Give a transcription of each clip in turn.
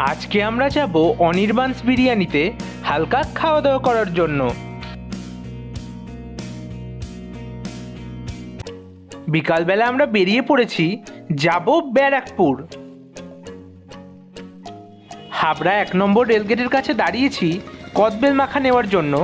আজকে আমরা যাব অনির্বাণস বিরিয়ানিতে হালকা খাওয়া দাওয়া করার জন্য। বিকালবেলা আমরা বেরিয়ে পড়েছি, যাব ব্যারাকপুর। হাবড়া 1 নম্বর রেলগেটের কাছে দাঁড়িয়েছি কদবেল মাখা নেওয়ার জন্য।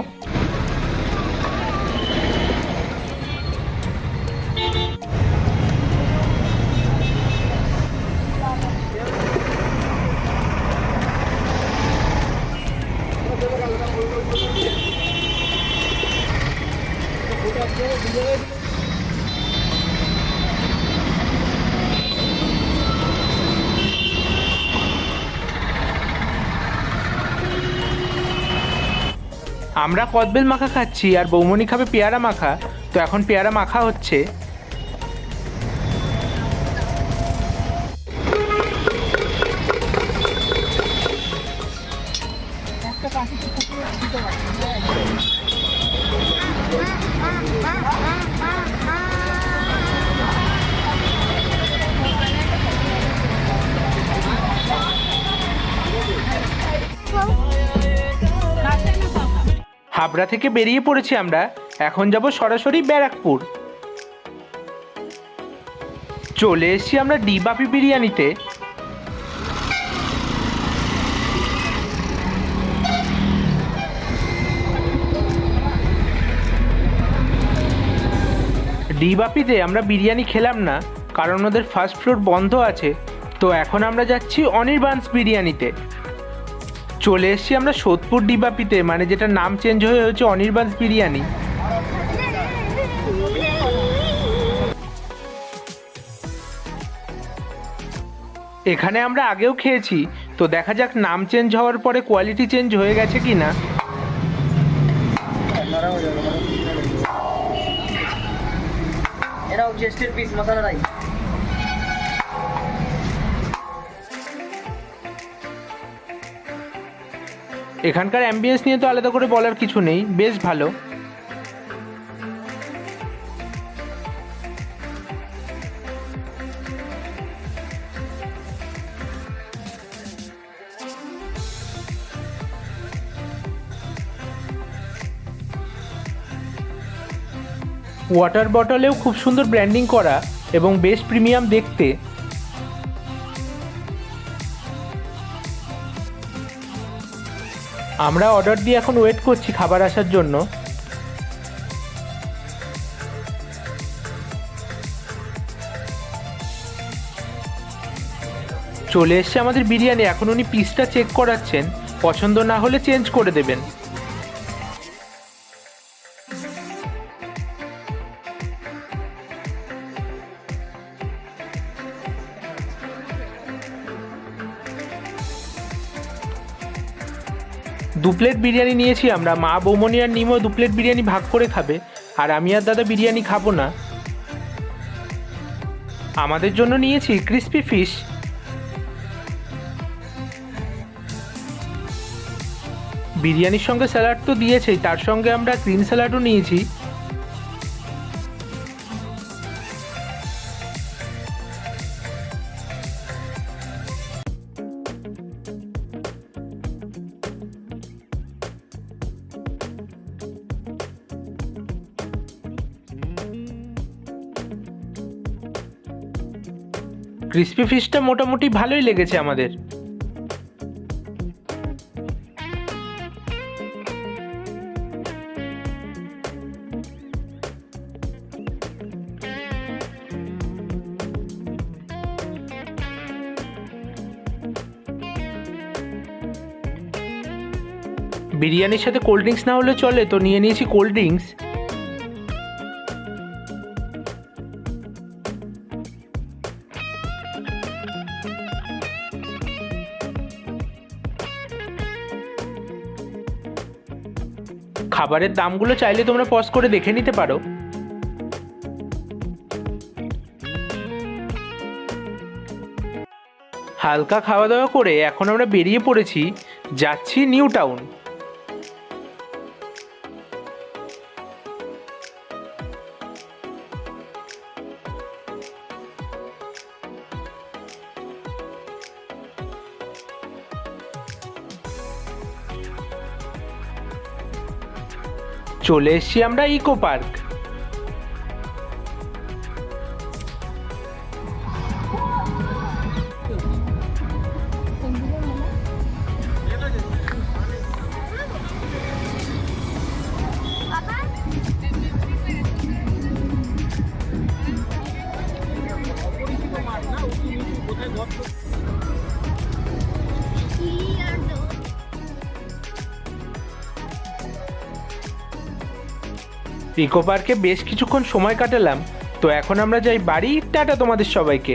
আমরা কদবেল মাখা খাচ্ছি আর বৌমনি খাবে পেয়ারা মাখা। তো এখন পেয়ারা মাখা হচ্ছে। হাবড়া থেকে বেরিয়ে পড়েছি আমরা, এখন যাব সরাসরি ব্যারাকপুর। চলে এসেছি আমরা ডি বাপি বিরিয়ানিতে। ডি বাপিতে আমরা বিরিয়ানি খেলাম না, কারণ ওদের ফার্স্ট ফ্লোর বন্ধ আছে। তো এখন আমরা যাচ্ছি অনির্বাণস বিরিয়ানিতে। চলে এসেছি আমরা সোদপুর ডি বাপিতে, মানে যেটা নাম চেঞ্জ হয়ে হয়েছে অনির্বাণস বিরিয়ানি। এখানে আমরা আগেও খেয়েছি, তো দেখা যাক নাম চেঞ্জ হওয়ার পরে কোয়ালিটি চেঞ্জ হয়ে গেছে কি না। এখানকার অ্যাম্বিয়েন্স নিয়ে তো আলাদা করে বলার কিছু নেই, বেশ ভালো। ওয়াটার বটলেও খুব সুন্দর ব্র্যান্ডিং করা এবং বেশ প্রিমিয়াম দেখতে। আমরা অর্ডার দিয়ে এখন ওয়েট করছি খাবার আসার জন্য। চলে এসছে আমাদের বিরিয়ানি, এখন উনি পিসটা চেক করাচ্ছেন, পছন্দ না হলে চেঞ্জ করে দেবেন। দু প্লেট বিরিয়ানি নিয়েছি আমরা, মা বৌমনি আর নিমো 2 প্লেট বিরিয়ানি ভাগ করে খাবে, আর আমি আর দাদা বিরিয়ানি খাবো না। আমাদের জন্য নিয়েছি ক্রিস্পি ফিশ। বিরিয়ানির সঙ্গে স্যালাড তো দিয়েছেই, তার সঙ্গে আমরা গ্রিন স্যালাডও নিয়েছি। ক্রিস্পি ফিশটা মোটামুটি ভালোই লেগেছে আমাদের। বিরিয়ানির সাথে কোল্ড ড্রিঙ্কস না হলে চলে, তো নিয়ে নিয়েছি কোল্ড ড্রিঙ্কস। খাবারের দামগুলো চাইলে তোমরা পজ করে দেখে নিতে পারো। হালকা খাওয়া দাওয়া করে এখন আমরা বেরিয়ে পড়েছি, যাচ্ছি নিউ টাউন। চলে এসছি আমরা ইকো পার্ক। ইকো পার্কে বেশ কিছুক্ষণ সময় কাটালাম, তো এখন আমরা যাই বাড়ি। টাটা তোমাদের সবাইকে।